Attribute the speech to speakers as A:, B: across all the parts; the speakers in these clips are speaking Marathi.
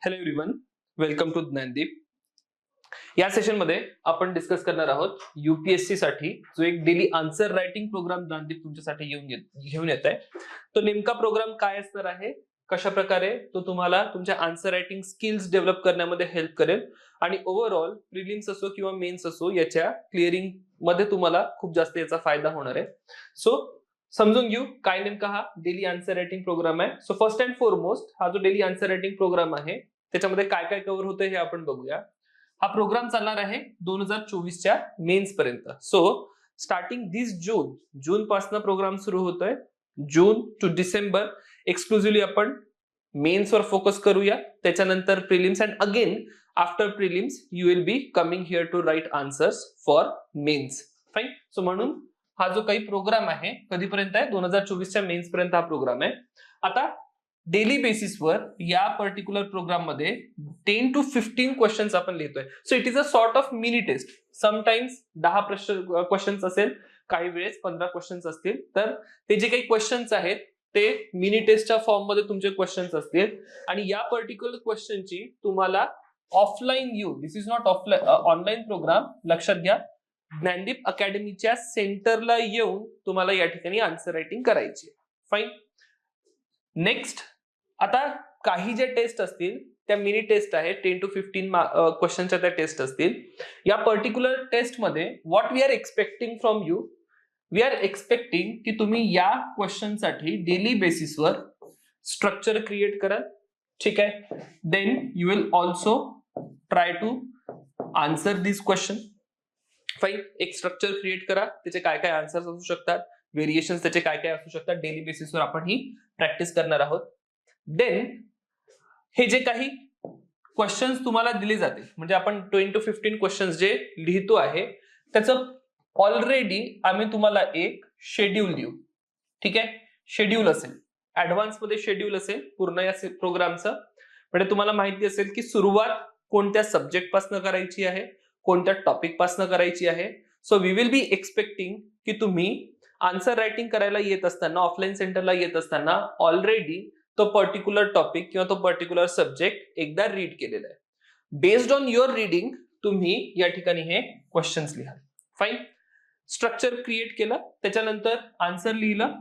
A: Hello everyone, welcome to Gyandeep. या सेशन मध्ये आपण डिस्कस करणार आहोत यूपीएससी साठी जो एक daily answer writing program Gyandeep तुमच्यासाठी घेऊन येत आहे. तो नेमका प्रोग्राम काय असणार आहे, कशा प्रकारे तो तुम्हाला तुमच्या आन्सर रायटिंग स्किल्स डेव्हलप करण्यामध्ये हेल्प करेल आणि ओव्हरऑल प्रिलिम्स असो किंवा मेन्स असो याच्या क्लिअरिंग मध्ये तुम्हाला खूप जास्त याचा फायदा होणार आहे. सो समजून घेऊ काय नेमका हा डेली आन्सर रायटिंग प्रोग्राम आहे. सो फर्स्ट अँड फॉरमोस्ट हा जो डेली आन्सर रायटिंग प्रोग्राम आहे त्याच्यामध्ये काय काय कव्हर होतं हे आपण बघूया. हा प्रोग्राम चालणार आहे 2024 च्या मेन्स पर्यंत. सो स्टार्टिंग दिस जून पासून प्रोग्राम सुरू होतोय. जून टू डिसेंबर एक्सक्लुझिव्हली आपण मेन्स वर फोकस करूया. त्याच्यानंतर prelims and again after prelims you will be coming here to write answers for mains. Fine. So म्हणून हा जो काही प्रोग्राम आहे कधीपर्यंत आहे, 2024 च्या मेन्स पर्यंत हा प्रोग्राम आहे. आता डेली बेसिसवर या पर्टिक्युलर प्रोग्राम मध्ये 10 to 15 क्वेश्चन्स आपण लिहितोय. So it is a sort of mini test. Sometimes 10 questions असेल, काही वेळेस 15 क्वेश्चन्स असतील. तर ते जे काही क्वेश्चन्स आहेत ते मिनी टेस्टच्या फॉर्म मध्ये तुमचे क्वेश्चन्स असतील आणि या पर्टिक्युलर क्वेश्चनची तुम्हाला ऑफलाईन येऊन, दिस इज नॉट ऑनलाईन प्रोग्राम, लक्षात घ्या, ज्ञानदीप अकॅडमीच्या सेंटरला येऊन तुम्हाला या ठिकाणी आन्सर रायटिंग करायची. फाईन. नेक्स्ट, आता काही जे टेस्ट असतील त्या मिनी टेस्ट आहे, 10 to 15 क्वेश्चनच्या त्या टेस्ट असतील. या पर्टिक्युलर टेस्ट मध्ये what we are expecting from you, we are expecting की तुम्ही या क्वेश्चन साठी डेली बेसिसवर स्ट्रक्चर क्रिएट कराल. ठीक आहे. Then you will also try to answer this question. Fine. एक स्ट्रक्चर क्रिएट करा, त्याचे काय काय आन्सर्स असू शकतात, व्हेरिएशन्स त्याचे काय काय असू शकतात, डेली बेसिसवर आपण ही प्रॅक्टिस करणार आहोत. देन हे जे काही क्वेश्चन्स तुम्हाला दिले जातील, म्हणजे आपण 20 to 15 क्वेश्चन्स जे लिहितो आहे त्याचं ऑलरेडी आम्ही तुम्हाला एक शेड्यूल देऊ. ठीक आहे. शेड्यूल असेल, ऍडव्हान्स मध्ये शेड्यूल असेल पूर्ण या प्रोग्रामचं. म्हणजे तुम्हाला माहिती असेल की सुरुवात कोणत्या सब्जेक्ट पासून करायची आहे, कोणत्या टॉपिक पासून करायची आहे. So we will be expecting की तुम्ही आन्सर रायटिंग करायला येत असताना, ऑफलाईन सेंटरला येत असताना ऑलरेडी तो पर्टिक्युलर टॉपिक किंवा तो पर्टिक्युलर सब्जेक्ट एकदा रीड केलेला आहे. बेस्ड ऑन युअर रीडिंग तुम्ही या ठिकाणी हे क्वेश्चन्स लिहा. फाईन. स्ट्रक्चर क्रिएट केलं, त्याच्यानंतर आन्सर लिहिलं.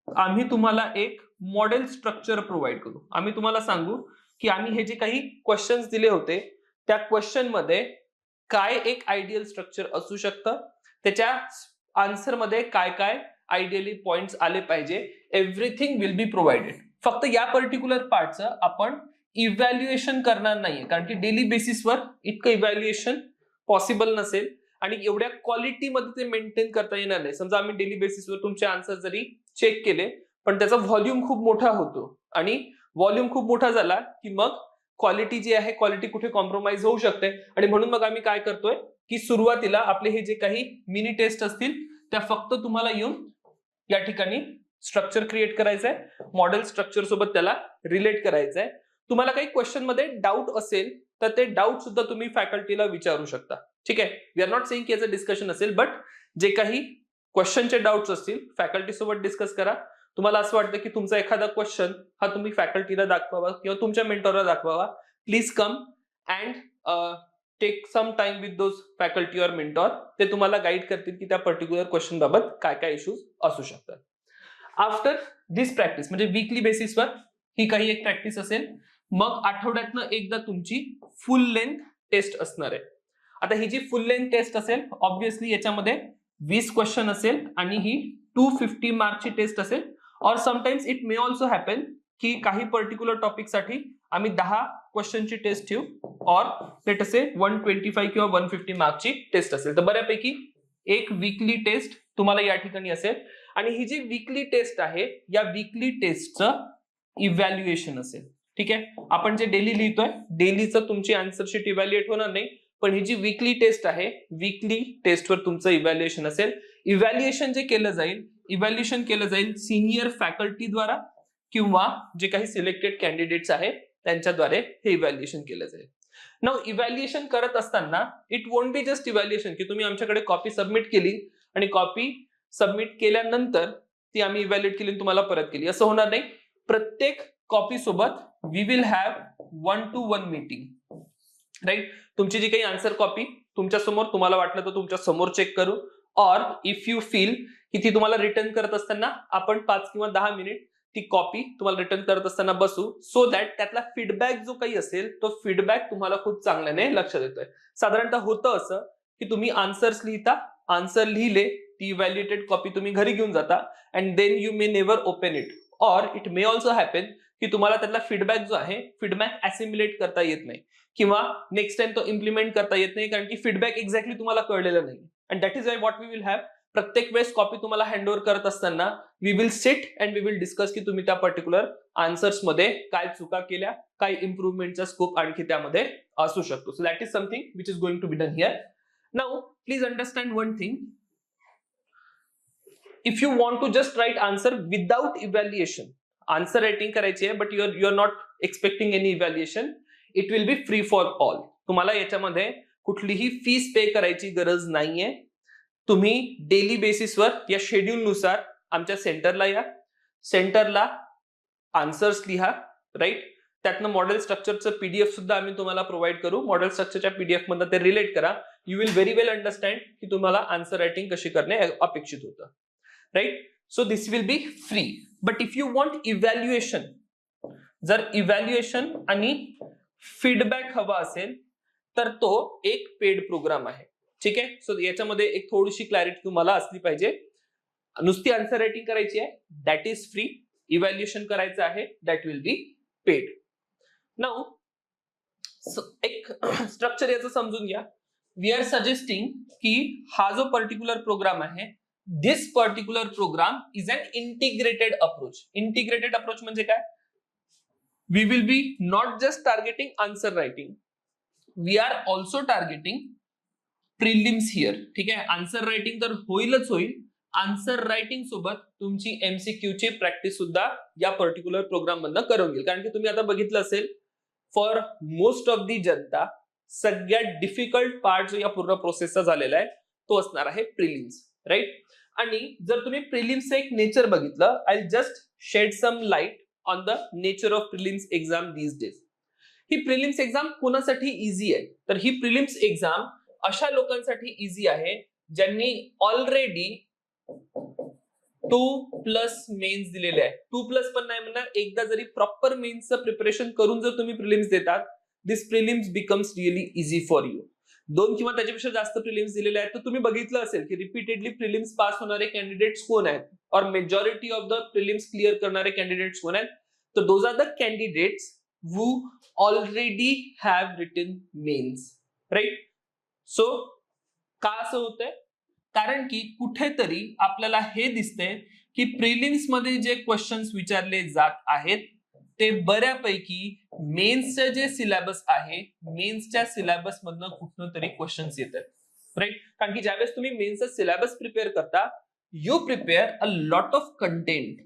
A: आम्ही तुम्हाला एक मॉडेल स्ट्रक्चर प्रोव्हाइड करू. आम्ही तुम्हाला सांगू की आम्ही हे जे काही क्वेश्चन्स दिले होते त्या क्वेश्चन मध्ये काय एक आयडियल स्ट्रक्चर असू शकतं, त्याच्या आन्सर मध्ये काय काय आयडियली पॉइंट्स आले पाहिजे, एव्हरीथिंग विल बी प्रोव्हाइडेड. फक्त या पर्टिक्युलर पार्टचं आपण इव्हॅल्युएशन करणार नाहीये, कारण की डेली बेसिसवर इतकं इव्हॅल्युएशन पॉसिबल नसेल आणि एवढ्या क्वालिटीमध्ये ते मेंटेन करता येणार नाही. समजा आम्ही डेली बेसिसवर तुमचे आन्सर जरी चेक केले पण त्याचा व्हॉल्यूम खूप मोठा होतो आणि व्हॉल्यूम खूप मोठा झाला की मग क्वालिटी जी आहे, क्वालिटी कुठे कॉम्प्रोमाइज होऊ शकते. आणि म्हणून मग आम्ही काय करतोय की सुरुवातीला आपले हे जे काही मिनी टेस्ट असतील त्या फक्त तुम्हाला येऊन या ठिकाणी स्ट्रक्चर क्रिएट करायचंय, मॉडेल स्ट्रक्चर सोबत त्याला रिलेट करायचंय. तुम्हाला काही क्वेश्चन मध्ये डाऊट असेल तर ते डाऊट सुद्धा तुम्ही फॅकल्टीला विचारू शकता. ठीक आहे. वी आर नॉट सेइंग की याचं डिस्कशन असेल, बट जे काही क्वेश्चनचे डाऊट्स असतील फॅकल्टी सोबत डिस्कस करा. तुम्हाला असं वाटतं की तुमचा एखादा क्वेश्चन हा तुम्ही फॅकल्टीला दाखवावा किंवा तुमच्या मेंटॉरला दाखवावा, please come and take some time with those faculty or mentor. ते तुम्हाला गाईड करतील की त्या पर्टिक्युलर क्वेश्चन बाबत काय काय इश्यूज असू शकतात. आफ्टर दिस प्रॅक्टिस, म्हणजे वीकली बेसिसवर ही काही एक प्रॅक्टिस असेल, मग आठवड्यातनं एकदा तुमची फुल लेंथ टेस्ट असणार आहे. आता ही जी फुल लेंथ टेस्ट असेल, ऑब्व्हियसली याच्यामध्ये 20 क्वेश्चन असेल आणि ही 250 मार्कची टेस्ट असेल. और sometimes it may also happen की काही पर्टिक्युलर टॉपिक साठी आम्ही 10 क्वेश्चनची टेस्ट ठेवू और लेट अस से 125 किंवा 150 मार्कची टेस्ट असेल. तर बऱ्यापैकी एक वीकली टेस्ट तुम्हाला या ठिकाणी असेल आणि ही जी वीकली टेस्ट आहे या वीकली टेस्टचं इव्हॅल्युएशन असेल. ठीक आहे. आपण जे डेली लिहितोय डेलीचं तुमची आन्सर शीट इव्हॅल्युएट होणार नाही, पण ही जी वीकली टेस्ट आहे वीकली टेस्टवर तुमचं इव्हॅल्युएशन असेल. इव्हॅल्युएशन जे केलं जाईल सिनियर फॅकल्टी द्वारा किंवा जे काही सिलेक्टेड कॅन्डिडेट्स आहेत त्यांच्याद्वारे हे इव्हॅल्युएशन केलं जाईल. नाउ इव्हॅल्युएशन करत असताना it won't be just evaluation की तुम्ही आमच्याकडे कॉपी सबमिट केली आणि कॉपी सबमिट केल्यानंतर ती आम्ही इव्हॅल्युएट केली तुम्हाला परत केली, असं होणार नाही. प्रत्येक कॉपी सोबत we will have 1-to-1 meeting, right. तुमची जी काही आन्सर कॉपी तुमच्या समोर, तुम्हाला वाटलं तर तुमच्या समोर चेक करू, ऑर इफ यू फील की ती तुम्हाला रिटर्न करत असताना आपण 5 किंवा 10 मिनिट ती कॉपी तुम्हाला रिटर्न करत असताना बसू, सो दॅट त्यातला फीडबॅक जो काही असेल तो फीडबॅक तुम्हाला खूप चांगल्याने लक्षात येतोय. साधारणतः होतं असं की तुम्ही आन्सर्स लिहिता, आन्सर लिहिले, ती इव्हॅल्युएटेड कॉपी तुम्ही घरी घेऊन जाता and then you may never open it, or it may also happen की तुम्हाला त्यातला फीडबॅक जो आहे फीडबॅक असिम्युलेट करता येत नाही किंवा नेक्स्ट टाइम तो इम्प्लिमेंट करता येत नाही, कारण की फीडबॅक एक्झॅक्टली तुम्हाला कळलेलं नाही. And that is why what we will have, प्रत्येक वेळेस कॉपी तुम्हाला हँडओव्हर करत असताना we will sit and we will discuss की तुम्ही त्या पर्टिक्युलर आन्सर्स मध्ये काय चुका केल्या, काय इम्प्रुव्हमेंटचा स्कोप आणखी त्यामध्ये असू शकतो. So that is something which is going to be done here. Now please understand one thing. If you want to just write answer without evaluation, answer writing करायची आहे but you are not expecting any evaluation, it will be free for all. तुम्हाला याच्यामध्ये कुठलीही फीस पे करायची गरज नाहीये. तुम्ही डेली बेसिसवर या शेड्यूल नुसार आमच्या सेंटरला या, सेंटरला आन्सर्स लिहा, राईट. त्यातनं मॉडेल स्ट्रक्चरचं पीडीएफ सुद्धा आम्ही तुम्हाला प्रोव्हाइड करू. मॉडेल स्ट्रक्चरच्या पीडीएफ मध्ये ते रिलेट करा. You will very well understand की तुम्हाला आन्सर रायटिंग कशी करणे अपेक्षित होतं, right. So this will be free. But if you want evaluation, जर इव्हॅल्युएशन आणि फीडबॅक हवा असेल तर तो एक पेड प्रोग्राम आहे, ठीक आहे. सो याच्यामध्ये एक थोडीशी क्लॅरिटी तुम्हाला असली पाहिजे. नुसती आन्सर रायटिंग करायची आहे, दॅट इज फ्री. इव्हॅल्युएशन करायचं आहे, that will be paid. Now एक स्ट्रक्चर याचं समजून घ्या. वी आर सजेस्टिंग की हा जो पर्टिक्युलर प्रोग्राम आहे, this particular program is an integrated approach. Integrated approach म्हणजे काय? We will be not just targeting answer writing, we are also targeting prelims here, ठीक आहे. आन्सर रायटिंग तर होईलच होईल, आन्सर रायटिंग सोबत तुमची एमसीक्यू ची प्रॅक्टिस सुद्धा या पर्टिक्युलर प्रोग्राम मधनं करून घेईल. कारण की तुम्ही आता बघितलं असेल, फॉर मोस्ट ऑफ दी जनता सगळ्यात डिफिकल्ट पार्ट जो या पूर्ण प्रोसेसचा झालेला आहे तो असणार आहे प्रिलिम्स, राईट. आणि जर तुम्ही प्रिलिम्सचं एक नेचर बघितलं, I just shed some light on the nature of prelims exam these days. ही प्रिलिम्स एक्झाम कोणासाठी इझी आहे? तर ही प्रिलिम्स एक्झाम अशा लोकांसाठी इझी आहे ज्यांनी ऑलरेडी 2+ मेन्स दिलेले आहे. 2+ पण नाही म्हणणार, एकदा जरी प्रॉपर मेन्सचं प्रिपरेशन करून जर तुम्ही प्रिलिम्स देतात, this prelims becomes really easy for you. 2 किंवा त्याच्यापेक्षा जास्त प्रिलिम्स दिलेले आहेत तर तुम्ही बघितलं असेल की रिपीटेडली प्रिलिम्स पास होणारे कॅन्डिडेट्स कोण आहेत, or majority of the prelims clear करणारे कॅन्डिडेट्स कोण आहेत? तर those are the candidates who already have written mains, right? So का असं होतंय? कारण की कुठेतरी आपल्याला हे दिसतंय की प्रिलिम्स मध्ये जे क्वेश्चन्स विचारले जात आहेत ते बऱ्यापैकी मेन्सचे जे सिलेबस आहे, मेन्सच्या सिलेबस मधनं कुठनं तरी क्वेश्चन्स येत आहेत, राईट. कारण की ज्यावेळेस तुम्ही मेन्सचा सिलेबस प्रिपेअर करता, you prepare a lot of content,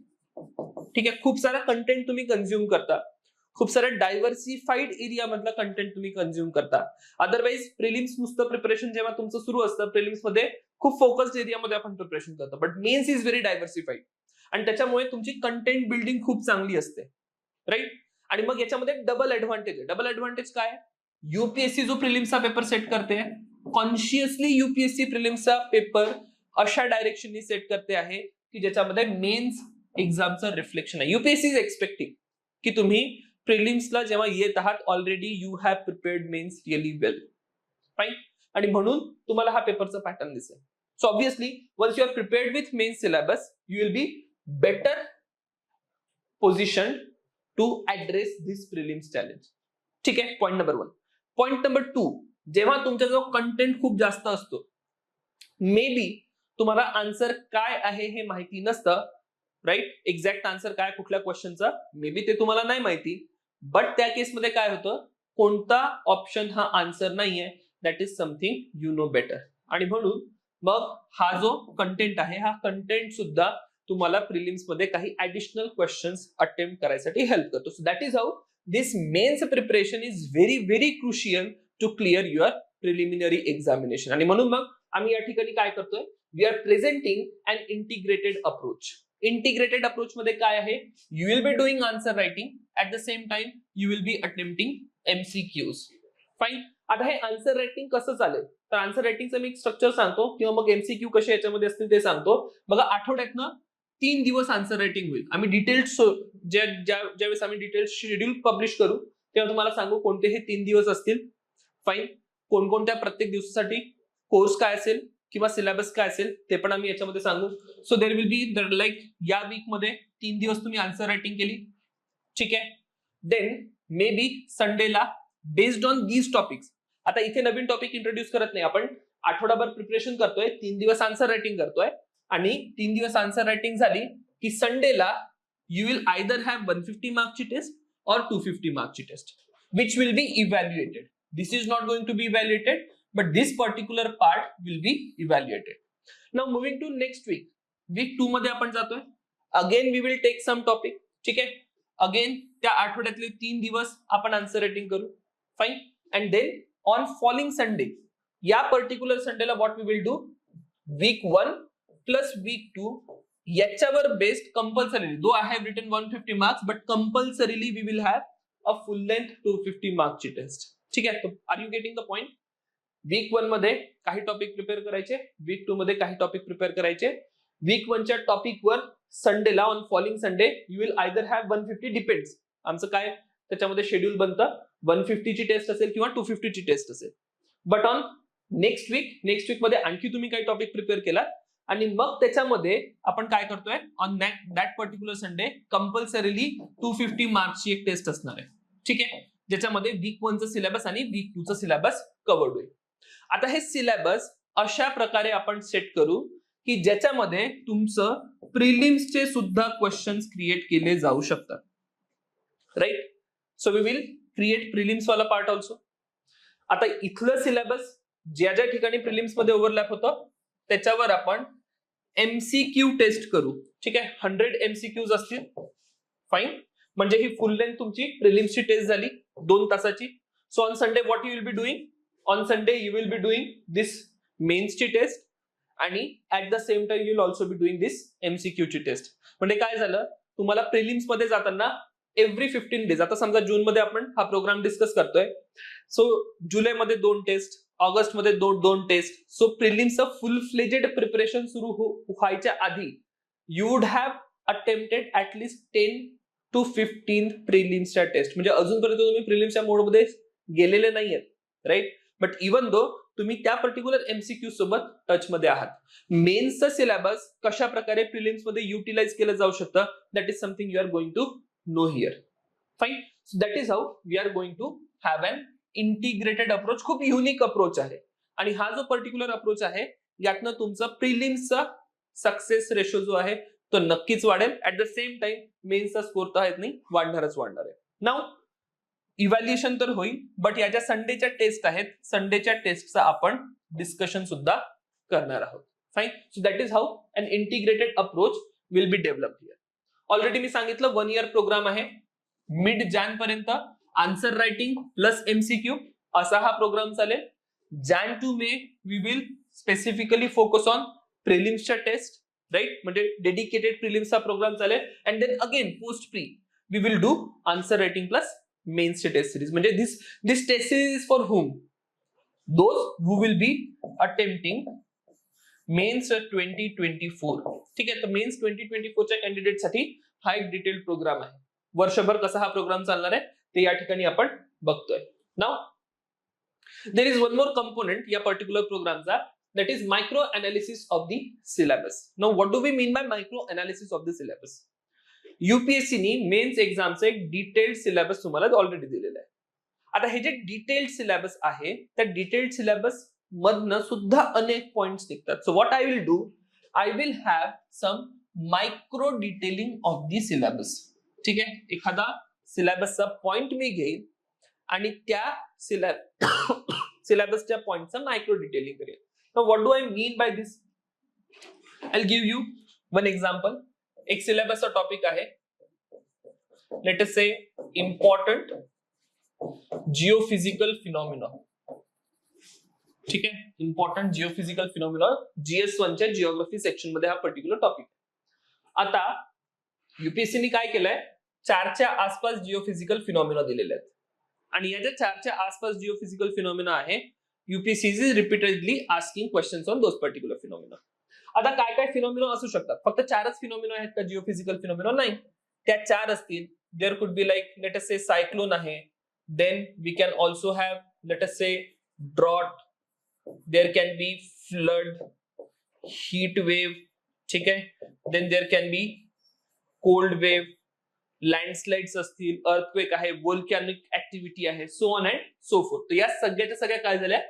A: ठीक आहे. खूप सारा कंटेंट तुम्ही कंझ्युम करता, खूप साऱ्या डायव्हर्सिफाईड एरिया मधला कंटेंट तुम्ही कंझ्युम करता. अदरवाईज प्रिलिम्स नुसतं प्रिपरेशन जेव्हा तुमचं सुरू असतं, प्रिलिम्स मध्ये खूप फोकस्ड एरियामध्ये आपण प्रिपरेशन करतो, but mains is very diversified आणि त्याच्यामुळे तुमची कंटेंट बिल्डिंग खूप चांगली असते, राईट. आणि मग याच्यामध्ये डबल ऍडव्हान्टेज आहे. डबल ऍडव्हान्टेज काय? युपीएससी जो प्रिलिम्सचा पेपर सेट करते, कॉन्शियसली युपीएससी प्रिलिम्सचा पेपर अशा डायरेक्शननी सेट करते आहे की ज्याच्यामध्ये मेन्स एक्झामचं रिफ्लेक्शन आहे. युपीएससी इज एक्सपेक्टिंग की तुम्ही प्रिलिम्सला जेव्हा येत आहात already you have prepared mains really well, fine. आणि म्हणून तुम्हाला हा पेपरचा पॅटर्न दिसेल. So obviously once you are prepared with mains syllabus you will be better position to address this prelims challenge, ठीक आहे. Point number 1. पॉईंट नंबर 2, जेव्हा तुमच्याजवळ कंटेंट खूप जास्त असतो, मे बी तुम्हाला आन्सर काय आहे हे माहिती नसतं, राईट. एक्झॅक्ट आन्सर काय कुठल्या क्वेश्चनचा मे बी ते तुम्हाला नाही माहिती, बट त्या केसमध्ये काय होतं, कोणता ऑप्शन हा आन्सर नाहीये, that is something you know better. आणि म्हणून मग हा जो कंटेंट आहे, हा कंटेंट सुद्धा तुम्हाला प्रिलिम्स मध्ये काही ऍडिशनल क्वेश्चन्स अटेम्प्ट करायसाठी हेल्प करतो. So that is how this mains preparation is very very crucial to clear your preliminary examination. आणि म्हणून मग आम्ही या ठिकाणी काय करतोय, we are presenting an integrated approach. Integrated approach मध्ये काय आहे, you will be doing answer writing at the same time you will be attempting MCQs. Fine. आता हे आन्सर रायटिंग कसं चालेल, तर आन्सर रायटिंगचं मी स्ट्रक्चर सांगतो किंवा मग एमसीक्यू कसे याच्यामध्ये असतील ते सांगतो. बघा, आठवड्यातनं 3 दिवस आन्सर रायटिंग होईल. आम्ही डिटेल्स ज्यावेळेस आम्ही डिटेल्स शेड्यूल पब्लिश करू तेव्हा तुम्हाला सांगू कोणते हे 3 दिवस असतील. फाईन. कोणकोणत्या प्रत्येक दिवसासाठी कोर्स काय असेल किंवा सिलेबस काय असेल ते पण आम्ही याच्यामध्ये सांगू. So there will be like या वीक मध्ये 3 दिवस तुम्ही आन्सर रायटिंग केली, ठीक आहे. देन मे बी संडेला बेस्ड ऑन दीज टॉपिक्स, आता इथे नवीन टॉपिक इंट्रोड्यूस करत नाही आपण, आठवडाभर प्रिपरेशन करतोय, 3 दिवस आन्सर रायटिंग करतोय आणि 3 दिवस आन्सर रायटिंग झाली की संडेला यू विल आयदर हॅव 150 मार्क्सची टेस्ट or 250 मार्क्सची test which will be evaluated. This is not going to be evaluated, but this particular part will be evaluated. Now moving to next week. Week 2 मध्ये आपण जातोय. Again we will take some topic. ठीक आहे. Again त्या आठवड्यातले 3 दिवस आपण आन्सर रायटिंग करू. Fine. And then on following Sunday, या पर्टिक्युलर संडेला what we will do, week 1 plus week 2 याच्यावर based compulsorily, though I have written 150 marks but compulsorily we will have a full length 250 मार्क्सची टेस्ट. ठीक आहे. Are you getting the point? Week 1 मध्ये काही टॉपिक प्रिपेअर करायचे, वीक 2 मध्ये काही टॉपिक प्रिपेअर करायचे. वीक 1 च्या टॉपिकवर संडेला on following Sunday you will either have 150, depends आमचं काय त्याच्यामध्ये शेड्यूल बनतं, 150 ची टेस्ट असेल किंवा 250 ची टेस्ट असेल. बट ऑन नेक्स्ट वीक मध्ये आणखी तुम्ही काही टॉपिक प्रिपेअर केला आणि मग त्याच्यामध्ये आपण काय करतोय, on that particular Sunday compulsorily 250 मार्क्सची एक टेस्ट असणार आहे. ठीक आहे. ज्याच्यामध्ये वीक 1 चं सिलेबस आणि वीक 2 चं सिलेबस कव्हर्ड होईल. आता हे सिलेबस अशा प्रकारे आपण सेट करू की ज्याच्यामध्ये तुमचं प्रिलिम्सचे सुद्धा क्वेश्चन्स क्रिएट केले जाऊ शकतात. Right. So we will create prelims वाला पार्ट ऑल्सो. आता इथलं सिलेबस ज्या ज्या ठिकाणी प्रिलिम्स मध्ये ओव्हरलॅप होतं त्याच्यावर आपण एमसीक्यू टेस्ट करू. ठीक आहे. 100 एमसीक्यूज असतील. फाईन. म्हणजे ही फुल लेंथ तुमची प्रिलिम्सची टेस्ट झाली 2 तासाची. So on Sunday what you will be doing, on Sunday you will be doing this मेन्सची टेस्ट आणि at the same time you will also be doing this एमसीक्यूची टेस्ट. म्हणजे काय झालं, तुम्हाला प्रिलिम्स मध्ये जाताना एव्हरी 15 डेज, आता समजा जून मध्ये आपण हा प्रोग्राम डिस्कस करतोय, सो जुलैमध्ये 2 टेस्ट, ऑगस्ट मध्ये 2 टेस्ट. सो प्रिलिम्सचं फुल फ्लेजेड प्रिपरेशन सुरू व्हायच्या आधी you would have attempted at least 10 to 15 प्रिलिम्सच्या टेस्ट. म्हणजे अजूनपर्यंत तुम्ही प्रिलिम्सच्या मोडमध्ये गेलेले नाहीयेत. राईट. बट इवन दो तुम्ही त्या पर्टिक्युलर एमसीक्यू सोबत टच मध्ये आहात. मेन्सचं सिलेबस कशा प्रकारे प्रिलिम्स मध्ये युटिलाइज केलं जाऊ शकतं, that is something you are going to know here. Fine. So that is how we are going to have an integrated approach. खूप युनिक अप्रोच आहे आणि हा जो पर्टिक्युलर अप्रोच आहे यातनं तुमचा प्रिलिम्सचा सक्सेस रेशो जो आहे तो नक्कीच वाढेल. ऍट द सेम टाइम मेन्सचा स्कोर तर आहेत नाही, वाढणार आहे. नाउ इव्हॅल्युएशन तर होईल, बट या ज्या संडेच्या टेस्ट आहेत, संडेच्या टेस्टचा आपण डिस्कशन सुद्धा करणार आहोत. Fine. So that is how an integrated approach will be develop here. Already मी सांगितलं 1 इयर प्रोग्राम आहे. मिड जॅन पर्यंत आन्सर रायटिंग प्लस एमसीक्यू असा हा प्रोग्राम चालेल. Jan to May we will specifically focus on प्रिलिम्सच्या टेस्ट. राईट. म्हणजे डेडिकेटेड प्रिलिम्सचा प्रोग्राम चालेल. And then again post pre we will do answer writing plus मेन्सचे टेस्ट सिरीज. म्हणजे this test series for hmm, those who will be attempting mains 2024. ठीक आहे. तर मेन्स 2024च्या कॅन्डिडेटसाठी हा एक डिटेल्ड प्रोग्राम आहे. वर्षभर कसा हा प्रोग्राम चालणार आहे ते या ठिकाणी आपण बघतोय. Now there is one more component या पर्टिक्युलर प्रोग्रामचा, that is micro analysis of the syllabus. Now what do we mean by micro analysis of the syllabus? UPSC नी मेन्स एक्झामचं एक डिटेल्ड सिलेबस तुम्हाला ऑलरेडी दिलेलं आहे. आता हे जे डिटेल्ड सिलेबस आहे त्या डिटेल्ड सिलेबस मधनं सुद्धा अनेक पॉइंट्स निघतात. So what I will do, I will have some micro detailing of the syllabus. ठीक आहे. एखादा सिलेबसचा पॉइंट मी घेईन आणि त्या सिलेबसच्या पॉइंटचं मायक्रो डिटेलिंग करेल. Now what do I mean by this? I'll give you one example. एक सिलेबस चा टॉपिक आहे, let us say important geophysical phenomena. ठीक आहे. इम्पॉर्टंट जिओफिजिकल फिनॉमिना GS1 च्या जिओग्राफी सेक्शन मध्ये हा पर्टिक्युलर टॉपिक. आता युपीएससीने काय केलंय, 4च्या आसपास जिओफिजिकल फिनॉमिना दिलेले आहेत आणि या ज्या 4च्या आसपास जिओफिजिकल फिनॉमिना आहे, UPSC is repeatedly asking questions on those particular phenomena. आता काय काय फिनॉमिना असू शकतात, फक्त 4च फिनॉमिना आहेत का जिओफिजिकल फिनॉमिना? नाही, त्या 4 असतील. There could be like let us say cyclone आहे, then we can also have let us say drought, there can be flood, heat wave, ठीक आहे, then there can be cold wave, landslides असतील, अर्थक्वेक आहे, वोल्कॅनिक ऍक्टिव्हिटी आहे, so on and so forth. तर या सगळ्याच्या सगळ्या काय झाल्या,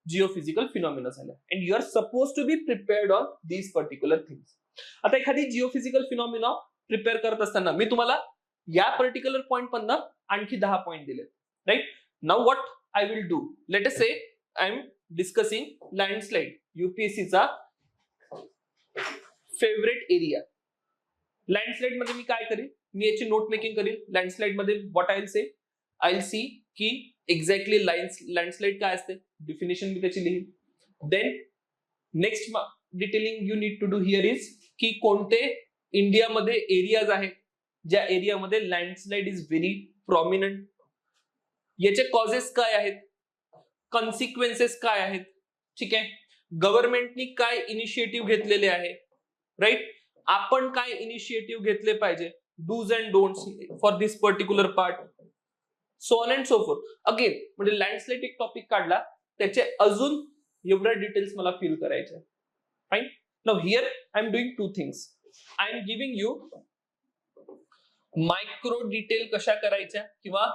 A: जिओफिजिकल फिनॉमिना झाल्या. And you are suppose to be prepared on these particular things. आता एखादी जिओफिजिकल फिनॉमिना प्रिपेअर करत असताना मी तुम्हाला या पर्टिक्युलर पॉइंट मधनं आणखी 10 पॉइंट दिले, right. Now what I will do, let us say I am discussing landslide, यूपीएससीचा फेवरेट एरिया. लँडस्लाइड मध्ये मी काय करेन, मी याची नोट मेकिंग करेन. लँडस्लाइड मध्ये what I will say, I will see की एक्झॅक्टली लँडस्लाइड काय असते, डिफिनेशन मी त्याची लिहीन. Then next detailing you need to do here is की कोणते इंडियामध्ये एरियाज आहेत ज्या एरियामध्ये लँडस्लाइड इज व्हेरी प्रॉमिनंट, याचे कॉजेस काय आहेत, कॉन्सिक्वेन्सेस काय आहेत, ठीक आहे, गव्हर्नमेंटनी काय इनिशिएटिव्ह घेतलेले आहे, राईट, आपण काय इनिशिएटिव्ह घेतले पाहिजे, dos and don'ts for this particular part, so on and so forth. अगेन म्हणजे लँडस्लाइड एक टॉपिक काढला, त्याचे अजून एवढ्या डिटेल्स मला फील करायचे. Fine. Now here I am doing 2 things. I am giving you micro detail कशा करायच्या किंवा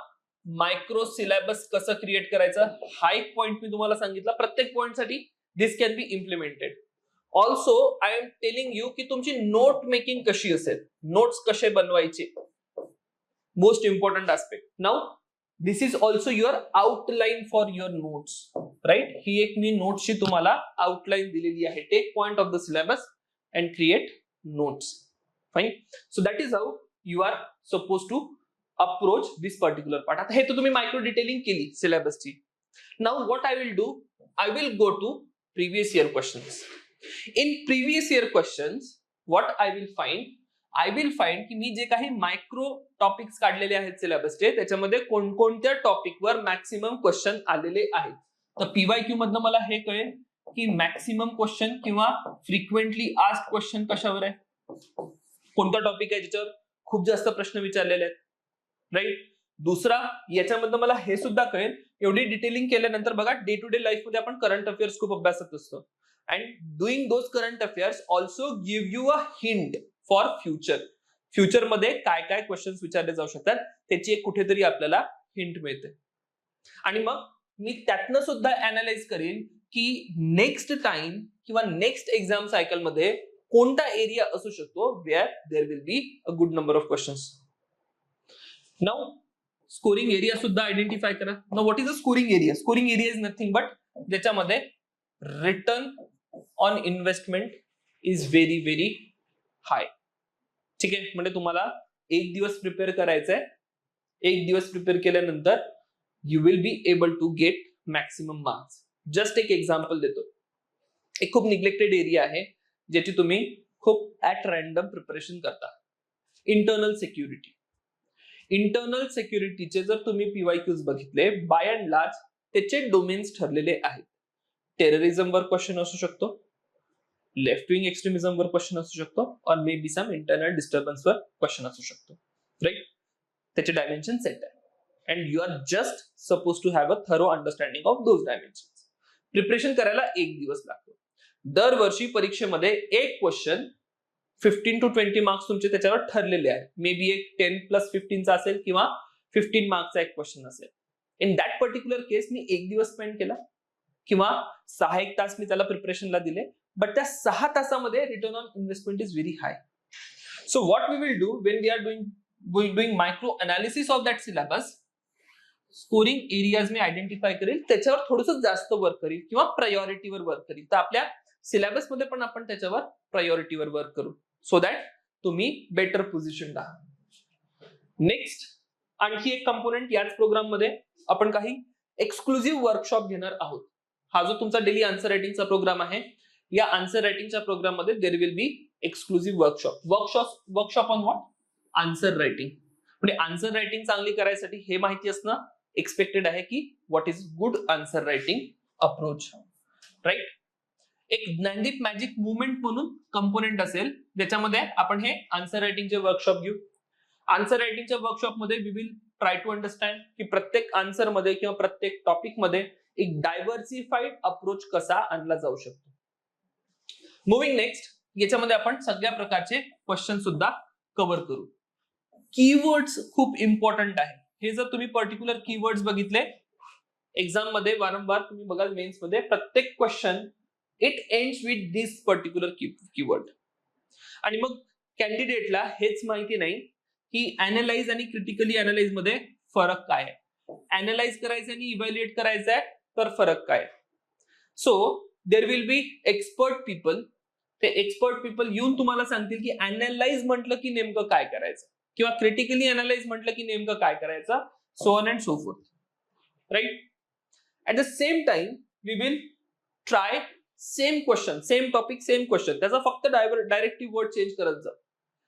A: मायक्रो सिलेबस कसं क्रिएट करायचं, हा एक पॉइंट मी तुम्हाला सांगितला. प्रत्येक पॉइंटसाठी this can be implemented. Also I am telling you की तुमची नोट मेकिंग कशी असेल, नोट्स कसे बनवायचे, most important aspect. Now this is also your outline for your notes, right. ही एक मी नोट्सची तुम्हाला आउटलाईन दिलेली आहे. Take point of the syllabus and create notes. Fine. So that is how you are suppose to approach this particular part. आता हे तर तुम्ही मायक्रो डिटेलिंग केली सिलेबसची. Now what I will do, I will go to previous year questions. In previous year questions what I will find की मी जे काही मायक्रो टॉपिक्स काढलेले आहेत सिलेबसचे, त्याच्यामध्ये कोणकोणत्या टॉपिकवर मॅक्सिमम क्वेश्चन आलेले आहेत. तर पीवायक्यू मधनं मला हे कळेल की मॅक्सिमम क्वेश्चन किंवा फ्रिक्वेंटली आस्क्ड क्वेश्चन कशावर आहे, कोणता टॉपिक आहे ज्याच्यावर खूप जास्त प्रश्न विचारलेले आहेत, राईट. दुसरा, याच्यामधनं मला हे सुद्धा कळेल, एवढी डिटेलिंग केल्यानंतर बघा डे टू डे लाईफ मध्ये आपण करंट अफेअर्स खूप अभ्यासत असतो. And doing those current affairs also give you a hint for future. फ्युचरमध्ये काय काय क्वेश्चन्स विचारले जाऊ शकतात त्याची एक कुठेतरी आपल्याला हिंट मिळते. आणि मग मी त्यातनं सुद्धा अनालाइज करेन की नेक्स्ट टाइम किंवा नेक्स्ट एक्झाम सायकल मध्ये कोणता एरिया असू शकतो where there will be a good number of questions. Now scoring area सुद्धा आयडेंटिफाय करा. Now what is a scoring area? Scoring area is nothing but ज्याच्यामध्ये return on investment is very very high. ठीक आहे, म्हणजे तुम्हाला एक दिवस प्रिपेअर करायचंय, एक दिवस प्रिपेअर केल्यानंतर you will be able to get maximum marks. Just एक एक्झाम्पल देतो. एक खूप निग्लेक्टेड एरिया आहे ज्याची तुम्ही खूप ऍट रॅन्डम प्रिपरेशन करता, इंटरनल सिक्युरिटी. इंटरनल सिक्युरिटीचे जर तुम्ही पीवायक्यूज बघितले, बाय अँड लार्ज त्याचे डोमेन्स ठरलेले आहेत. टेररिझमवर क्वेश्चन असू शकतो, लेफ्ट विंग एक्स्ट्रीमिझमवर क्वेश्चन असू शकतो, और may be some internal डिस्टर्बन्सवर question असू शकतो, राईट. त्याचे डायमेन्शन सेट आहे. And you are just suppose to have a thorough understanding of those dimension. Preparation करायला एक दिवस लागतो. दरवर्षी परीक्षेमध्ये एक क्वेश्चन 15 to 20 मार्क्स तुमचे त्याच्यावर ठरलेले आहेत. मे बी एक 10+15 असेल किंवा 15 मार्क्सचा एक क्वेश्चन असेल. इन दॅट पर्टिक्युलर केस मी एक दिवस स्पेंड केला किंवा 6 तास मी त्याला प्रिपरेशनला दिले, बट त्या 6 तासामध्ये return on investment is very high. So what we will do when we are doing micro analysis of that syllabus, scoring areas मी आयडेंटिफाय करेल, त्याच्यावर थोडंसं जास्त वर्क करील किंवा प्रायोरिटीवर वर्क करील. तर आपल्या सिलेबस मध्ये पण आपण त्याच्यावर प्रायोरिटीवर वर्क करू, सो दॅट तुम्ही बेटर पोझिशन आहात. नेक्स्ट आणखी एक कंपोनेंट याच प्रोग्राम मध्ये आपण काही एक्सक्लुझिव्ह वर्कशॉप घेणार आहोत. हा जो तुमचा डेली आन्सर रायटिंगचा प्रोग्राम आहे, या आन्सर रायटिंगच्या प्रोग्राम मध्ये there will be exclusive workshop on what? Answer writing. म्हणजे आन्सर रायटिंग चांगली करायसाठी हे माहिती असणं एक्सपेक्टेड आहे की what is good answer writing approach, right. एक ज्ञानदीप मॅजिक मुवमेंट म्हणून कंपोनेंट असेल ज्याच्यामध्ये आपण हे आन्सर रायटिंगचे वर्कशॉप घेऊ. आन्सर रायटिंगच्या वर्कशॉपमध्ये we will try to understand की प्रत्येक आन्सर मध्ये किंवा प्रत्येक टॉपिक मध्ये एक डायव्हर्सिफाईड अप्रोच कसा आणला जाऊ शकतो. मुव्हिंग नेक्स्ट, याच्यामध्ये आपण सगळ्या प्रकारचे क्वेश्चन सुद्धा कव्हर करू. कीवर्ड्स खूप इम्पॉर्टंट आहे. हे जर तुम्ही पर्टिक्युलर कीवर्ड्स बघितले एक्झाम मध्ये वारंवार तुम्ही बघाल मेन्स मध्ये प्रत्येक question it ends with this particular keyword. आणि मग कॅन्डिडेटला हेच माहिती नाही की अॅनालाइज आणि क्रिटिकली अॅनालाइज मध्ये फरक काय आहे. अॅनालाइज करायचं आणि इव्हॅल्युएट करायचं आहे तर फरक काय. So there will B expert people. ते एक्सपर्ट पीपल येऊन तुम्हाला सांगतील की अॅनालाइज म्हटलं की नेमकं काय करायचं किंवा क्रिटिकली अॅनालाइज म्हटलं की नेमकं काय करायचं, so on and so forth, right. At the same time we will try same question, same topic, same question, त्याचा फक्त डायरेक्टिव्ह वर्ड चेंज करत जा.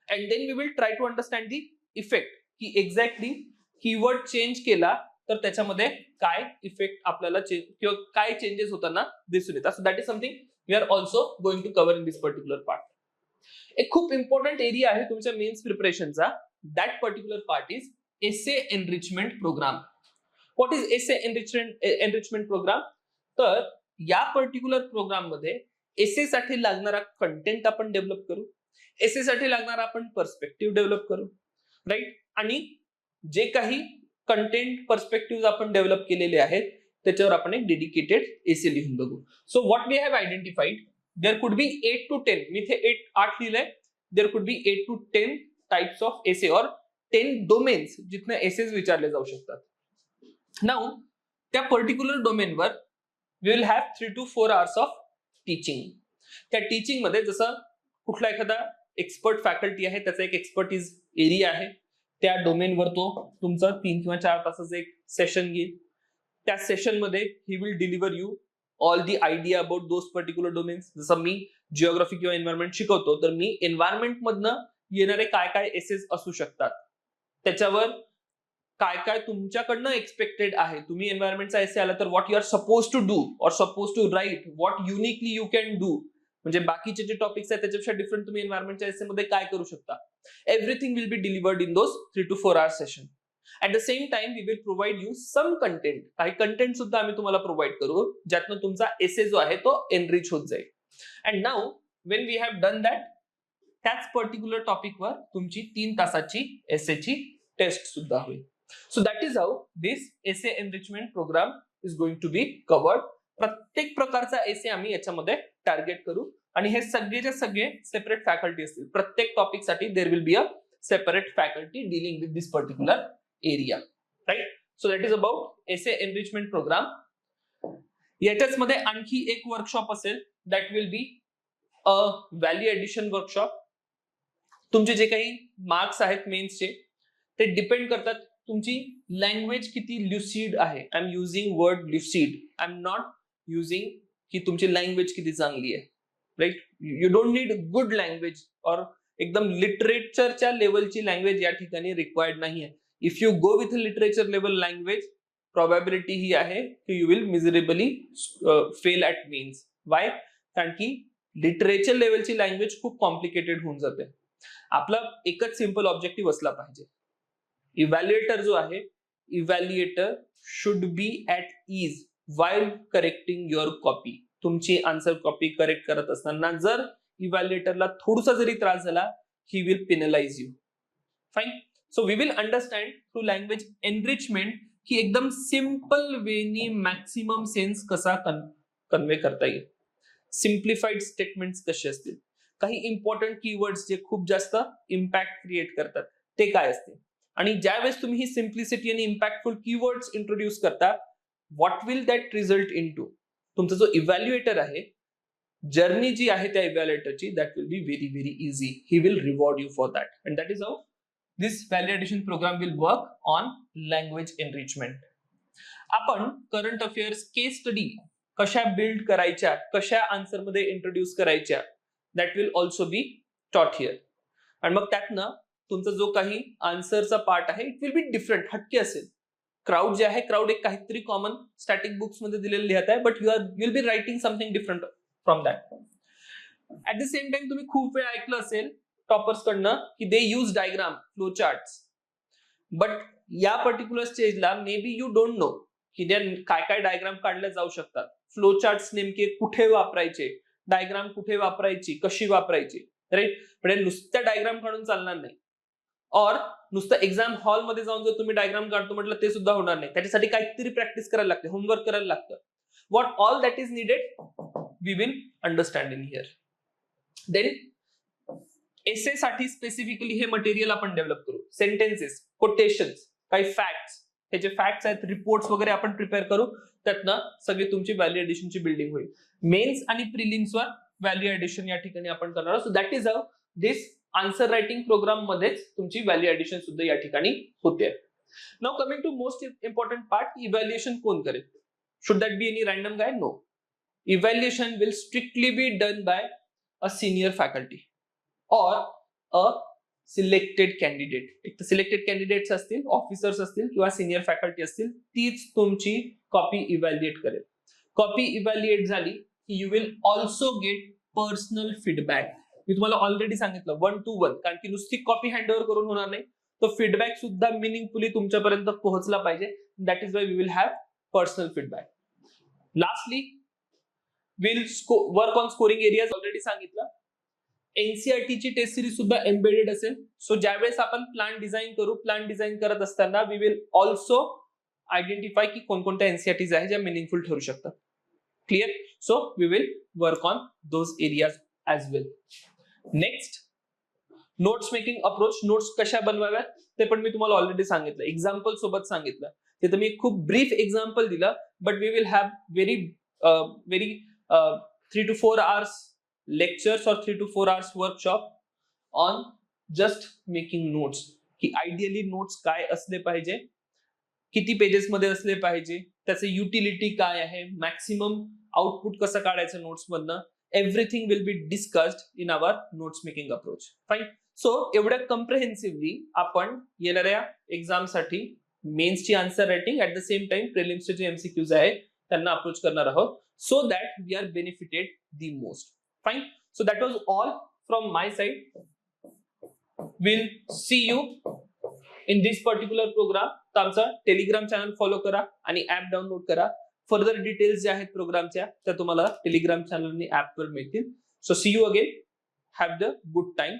A: And then we will try to understand the effect की एक्झॅक्टली कीवर्ड चेंज केला तर त्याच्यामध्ये काय इफेक्ट आपल्याला किंवा काय चेंजेस होताना दिसून येतात. So that is something we are also going to cover in this particular part. एक खूप इम्पॉर्टंट एरिया आहे तुमच्या मेन्स प्रिपरेशनचा. That particular part is essay enrichment programme. What is essay enrichment programme? तर या पर्टिक्युलर प्रोग्राम मध्ये एसे साठी लागणारा कंटेंट आपण डेव्हलप करू, एसे साठी लागणारा आपण पर्स्पेक्टिव्ह डेव्हलप करू, राईट. आणि जे काही कंटेंट पर्स्पेक्टिव्ह आपण डेव्हलप केलेले आहेत त्याच्यावर आपण एक डेडिकेटेड एसे लिहून बघू. So what we have identified, there could be 8 to 10, मी इथे 8 लिहिलंय, there could be 8 to 10 types of essay और 10 डोमेन्स जिथनं एसेस विचारले जाऊ शकतात. नाउ त्या पर्टिक्युलर डोमेनवर we will have 3 to 4 hours of teaching. त्या टीचिंग मध्ये जसं कुठला एखादा एक्सपर्ट फॅकल्टी आहे त्याचा एक एक्सपर्टीज एरिया आहे, त्या डोमेनवर तो तुमचा 3 किंवा 4 तासाचं एक सेशन घेईल. त्या सेशन मध्ये he will deliver you all the idea about those particular domains. जसं मी जिओग्राफी किंवा एन्व्हायरमेंट शिकवतो तर मी एन्व्हायरमेंट मधनं येणारे काय काय एसेस असू शकतात, त्याच्यावर काय काय तुमच्याकडनं एक्सपेक्टेड आहे. तुम्ही एन्व्हायरमेंटचा एसे आला तर what you are suppose to do और suppose to write, what uniquely you can do. म्हणजे बाकीचे जे टॉपिक्स आहेत त्याच्यापेक्षा डिफरंट तुम्ही एन्व्हायरमेंटच्या एसे मध्ये काय करू शकता. Everything will B delivered in those 3 to 4 hours session. At the same time, we will provide you some content. काही कंटेंट सुद्धा आम्ही तुम्हाला प्रोव्हाइड करू ज्यातनं तुमचा एसे जो आहे तो एनरिच होत जाईल. And now when we have done that, त्याच पर्टिक्युलर टॉपिकवर तुमची 3 तासाची एसेची टेस्ट सुद्धा होईल. So that is how this essay enrichment program is going to be covered. प्रत्येक प्रकारचा एसे आम्ही याच्यामध्ये टार्गेट करू आणि हे सगळेच्या सगळे सेपरेट फॅकल्टी असतील. प्रत्येक टॉपिकसाठी there will be a separate faculty dealing with this particular area, right. So that is about essay enrichment programme. याच्याच मध्ये आणखी एक वर्कशॉप असेल, that will be a value addition workshop. तुमचे जे काही मार्क्स आहेत मेन्सचे ते डिपेंड करतात तुमची लँग्वेज किती ल्युसिड आहे. I am using word lucid, I am not using की तुमची लँग्वेज किती चांगली आहे, right. You don't need good language और एकदम लिटरेचरच्या लेवलची लँग्वेज या ठिकाणी रिक्वायर्ड नाहीये. If you go with literature level language, probability ही आहे की you will miserably fail at mains. Why? कारण की लिटरेचर लेवलची लँग्वेज खूप कॉम्प्लिकेटेड होऊन जाते. आपला एकच सिंपल ऑब्जेक्टिव्ह असला पाहिजे. इव्हॅल्युएटर जो आहे, evaluator should be at ease while correcting your copy. तुमची आन्सर कॉपी करेक्ट करत असताना जर इव्हॅल्युएटरला थोडासा जरी त्रास झाला, he will penalise you. Fine. So we will understand through language enrichment की एकदम सिंपल वेनी मॅक्सिमम सेन्स कसा कन्वे करता येईल. सिम्प्लिफाईड स्टेटमेंट्स कसे असतील, काही इम्पॉर्टंट कीवर्ड्स जे खूप जास्त इम्पॅक्ट क्रिएट करतात ते काय असते. आणि ज्यावेळेस तुम्ही ही सिम्प्लिसिटी आणि इम्पॅक्टफुल कीवर्ड्स इंट्रोड्यूस करता, what will that result in to. तुमचा जो इव्हॅल्युएटर आहे, जर्नी जी आहे त्या इव्हॅल्युएटरची, that will be very very easy. He will reward you for that. And that is how this value addition programme will work on language enrichment. आपण करंट अफेअर्स केस स्टडी कशा बिल्ड करायच्या, कशा आन्सर मध्ये इंट्रोड्यूस करायच्या, that will also be taught here. आणि मग त्यातनं तुमचा जो काही आन्सरचा पार्ट आहे इट विल बी डिफरंट, हटके असेल. क्राऊड जे आहे, क्राऊड एक काहीतरी कॉमन स्टॅटिक बुक्स मध्ये दिलेलं लिहित आहे, but you will be writing something different from that. At the same time तुम्ही खूप वेळ ऐकलं असेल टॉपर्स कडनं की they use diagram, flow charts, but या पर्टिक्युलर स्टेजला maybe you don't know की काय काय डायग्राम काढले जाऊ शकतात, फ्लो चार्ट्स नेमके कुठे वापरायचे, डायग्राम कुठे वापरायची, कशी वापरायची, राईट. म्हणजे नुसत्या डायग्राम काढून चालणार नाही, और नुसतं एक्झाम हॉल मध्ये जाऊन जर तुम्ही डायग्राम काढतो म्हटलं ते सुद्धा होणार नाही. त्याच्यासाठी काहीतरी प्रॅक्टिस करायला लागते, होमवर्क करायला लागतं. What all that is needed we will understand in here. Then essay साठी स्पेसिफिकली हे मटेरियल आपण डेव्हलप करू. सेंटेन्सेस, कोटेशन्स, काही फॅक्ट्स, हे जे फॅक्ट्स आहेत, रिपोर्ट्स वगैरे आपण प्रिपेअर करू. त्यातनं सगळी तुमची व्हॅल्यू एडिशनची बिल्डिंग होईल. मेन्स आणि प्रिलिम्सवर व्हॅल्यू एडिशन या ठिकाणी आपण करणार आहोत. So that is how this answer writing program मध्येच तुमची व्हॅल्यू एडिशन सुद्धा या ठिकाणी होते. Now coming to most important part, evaluation कोण करेल? Should that be any random guy? No. Evaluation will strictly be done by a senior faculty or a selected candidate. एक तर सिलेक्टेड कॅन्डिडेट्स असतील, ऑफिसर्स असतील किंवा सिनियर फॅकल्टी असतील, तीच तुमची कॉपी इव्हॅल्युएट करेल. कॉपी इव्हॅल्युएट झाली की you will also get personal feedback. मी तुम्हाला ऑलरेडी सांगितलं 1 to 1, कारण की नुसती कॉपी हँडओव्हर करून होणार नाही, तो फीडबॅक सुद्धा मिनिंगफुली तुमच्यापर्यंत पोहोचला पाहिजे. That is why we will have personal feedback. Lastly will work on scoring areas. Already सांगितलं एनसीईआरटीची टेस्ट सिरीज सुद्धा एम्बेडेड असेल. सो ज्यावेळेस आपण प्लॅन डिझाईन करू, प्लॅन डिझाईन करत असताना वी विल ऑल्सो आयडेंटिफाय की कोणकोणत्या एनसीईआरटीज आहेत ज्या मिनिंगफुल ठरू शकतात. Clear? So we will work on those areas as well. Next, notes making approach. Notes कशा बनवाव्यात ते पण मी तुम्हाला ऑलरेडी सांगितलं, एक्झाम्पल सोबत सांगितलं. तिथे मी खूप ब्रीफ एक्झाम्पल दिलं, but we will have very 3 to 4 hours lectures or 3 to 4 hours workshop on just making notes. की आयडियली नोट्स काय असले पाहिजे, किती पेजेस मध्ये असले पाहिजे, त्याचे युटिलिटी काय आहे, मॅक्सिमम आउटपुट कसं काढायचं नोट्स मधनं, everything will be discussed in our notes making approach. Fine. So एवढ्या कम्प्रेहेन्सिव्हली आपण येणाऱ्या एक्झामसाठी मेन्सची answer writing, at the same time प्रिलिम्सचे जे एमसीक्यूज आहेत त्यांना अप्रोच करणार आहोत, so that we are benefited the most. Fine. So that was all from my side. We'll see you in this particular program. तर आमचा टेलिग्राम चॅनल फॉलो करा आणि ऍप डाउनलोड करा. फर्दर डिटेल्स ज्या आहेत प्रोग्रामच्या त्या तुम्हाला टेलिग्राम चॅनल आणि ऍप वर मिळतील. So see you again. Have the good time.